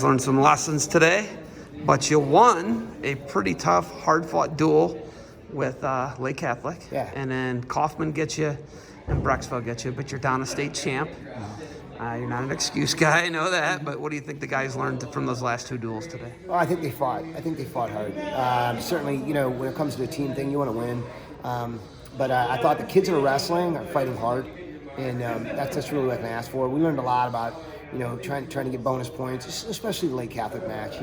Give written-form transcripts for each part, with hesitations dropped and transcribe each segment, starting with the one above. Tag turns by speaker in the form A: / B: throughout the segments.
A: Learned some lessons today, but you won a pretty tough, hard-fought duel with Lake Catholic.
B: Yeah.
A: And then Kaufman gets you and Brecksville gets you, but you're down a state champ. You're not an excuse guy, I know that, but what do you think the guys learned from those last two duels today?
B: Well, I think they fought. I think they fought hard. Certainly, when it comes to a team thing, you want to win. But I thought the kids that are wrestling are fighting hard, and that's really what I can ask for. We learned a lot about trying to get bonus points, especially the Lake Catholic match.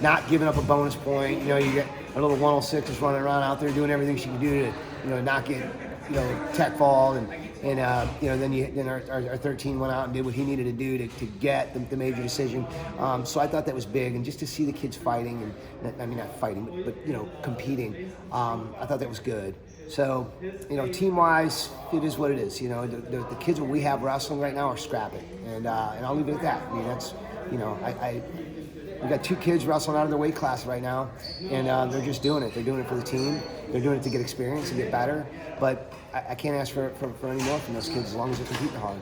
B: Not giving up a bonus point. You get a little 106 is running around out there doing everything she can do to not get tech fall and then our 13 went out and did what he needed to do to get the major decision. So I thought that was big, and just to see the kids fighting and not fighting, but competing, I thought that was good. So team-wise, it is what it is. The kids that we have wrestling right now are scrapping, and I'll leave it at that. I mean, that's we got two kids wrestling out of their weight class right now, and they're just doing it. They're doing it for the team. They're doing it to get experience and get better. But I can't ask for any more from those kids as long as they're competing hard.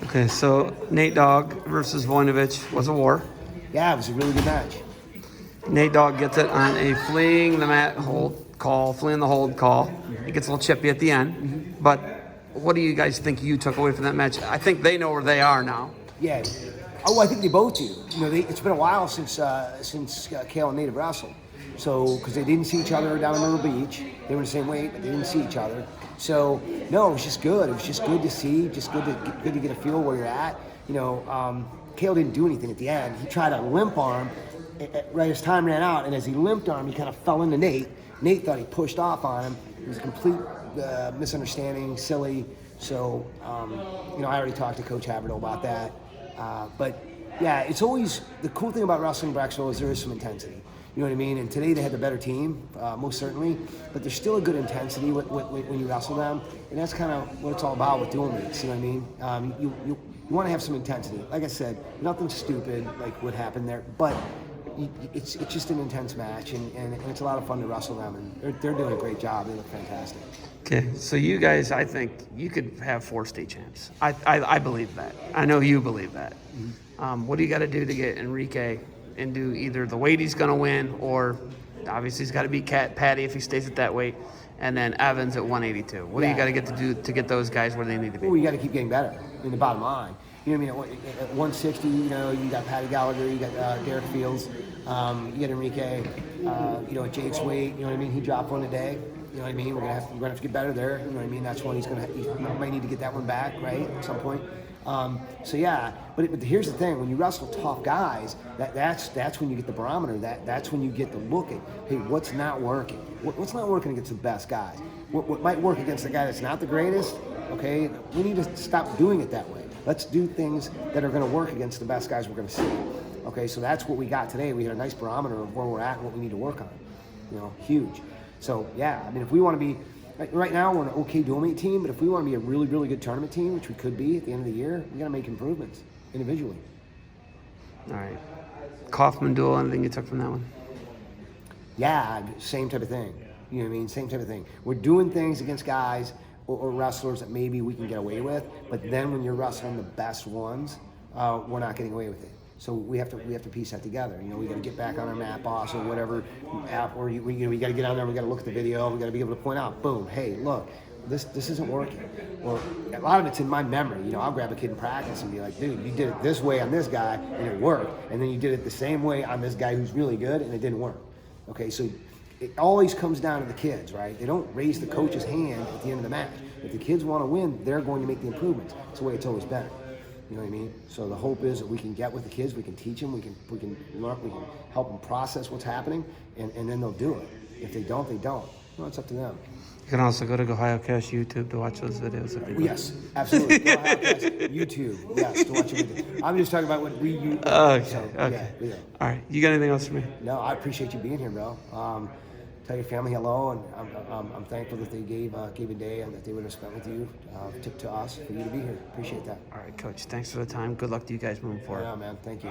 A: Okay, so Nate Dogg versus Voinovich was a war.
B: Yeah, it was a really good match.
A: Nate Dogg gets it on a fleeing the mat hold call, fleeing the hold call. He gets a little chippy at the end. But what do you guys think you took away from that match? I think they know where they are now.
B: Yeah. Oh, I think they both do. It's been a while since Kale and Nate have wrestled. So, because they didn't see each other down in Myrtle Beach. They were the same weight, but they didn't see each other. So, no, it was just good. It was just good to see, just good to get a feel where you're at. Kale didn't do anything at the end. He tried a limp arm right as time ran out, and as he limped arm, he kind of fell into Nate. Nate thought he pushed off on him. It was a complete misunderstanding, silly. So, I already talked to Coach Haverhill about that. But yeah, it's always the cool thing about wrestling Brecksville is there is some intensity. You know what I mean? And today they had the better team, most certainly. But there's still a good intensity when you wrestle them, and that's kind of what it's all about with dual meets. You know what I mean? You want to have some intensity. Like I said, nothing stupid like what happened there, but it's just an intense match, and it's a lot of fun to wrestle them, and they're doing a great job. They look fantastic.
A: Okay, so you guys, I think you could have 4 state champs. I believe that. I know you believe that. Mm-hmm. What do you got to do to get Enrique into either the weight he's going to win, or obviously he's got to beat Patty if he stays at that weight, and then Evans at 182? What do you got to get to do to get those guys where they need to be?
B: Well, you got to keep getting better in the bottom line. You know what I mean? At 160, you got Patty Gallagher, you got Derek Fields, you got Enrique, at Jake's weight, you know what I mean? He dropped one today. You know what I mean? We're gonna have to get better there. You know what I mean? That's one he might need to get that one back, right, at some point. So yeah, but here's the thing: when you wrestle tough guys, that's when you get the barometer. That's when you get the look at, hey, what's not working? What's not working against the best guys? What might work against the guy that's not the greatest? Okay, we need to stop doing it that way. Let's do things that are going to work against the best guys we're going to see. Okay, so that's what we got today. We had a nice barometer of where we're at and what we need to work on. Huge. So yeah, I mean, if we want to be, right now we're an okay dual meet team, but if we want to be a really, really good tournament team, which we could be at the end of the year, we got to make improvements individually.
A: All right. Kaufman duel, anything you took from that one?
B: Yeah, same type of thing. You know what I mean? Same type of thing. We're doing things against guys or wrestlers that maybe we can get away with, but then when you're wrestling the best ones, we're not getting away with it. So we have to piece that together. We got to get back on our map boss or whatever app, or we got to get on there. We got to look at the video. We got to be able to point out, boom, hey, look, this isn't working. Or a lot of it's in my memory. I'll grab a kid in practice and be like, dude, you did it this way on this guy and it worked, and then you did it the same way on this guy who's really good and it didn't work. Okay, so it always comes down to the kids, right? They don't raise the coach's hand at the end of the match. If the kids want to win, they're going to make the improvements. It's the way it's always been. You know what I mean? So the hope is that we can get with the kids, we can teach them, we can learn, we can help them process what's happening, and then they'll do it. If they don't, they don't. Well, it's up to them.
A: You can also go to Ohio Cash YouTube to watch those videos.
B: Yes, absolutely. Ohio Cash YouTube, yes, to watch your videos. I'm just talking about what we use.
A: Okay,
B: so,
A: okay.
B: Yeah.
A: All right, you got anything else for me?
B: No, I appreciate you being here, bro. Tell your family hello, and I'm thankful that they gave a day and that they would have spent with you to us for you to be here. Appreciate that.
A: All right, Coach. Thanks for the time. Good luck to you guys moving forward.
B: Yeah, man. Thank you.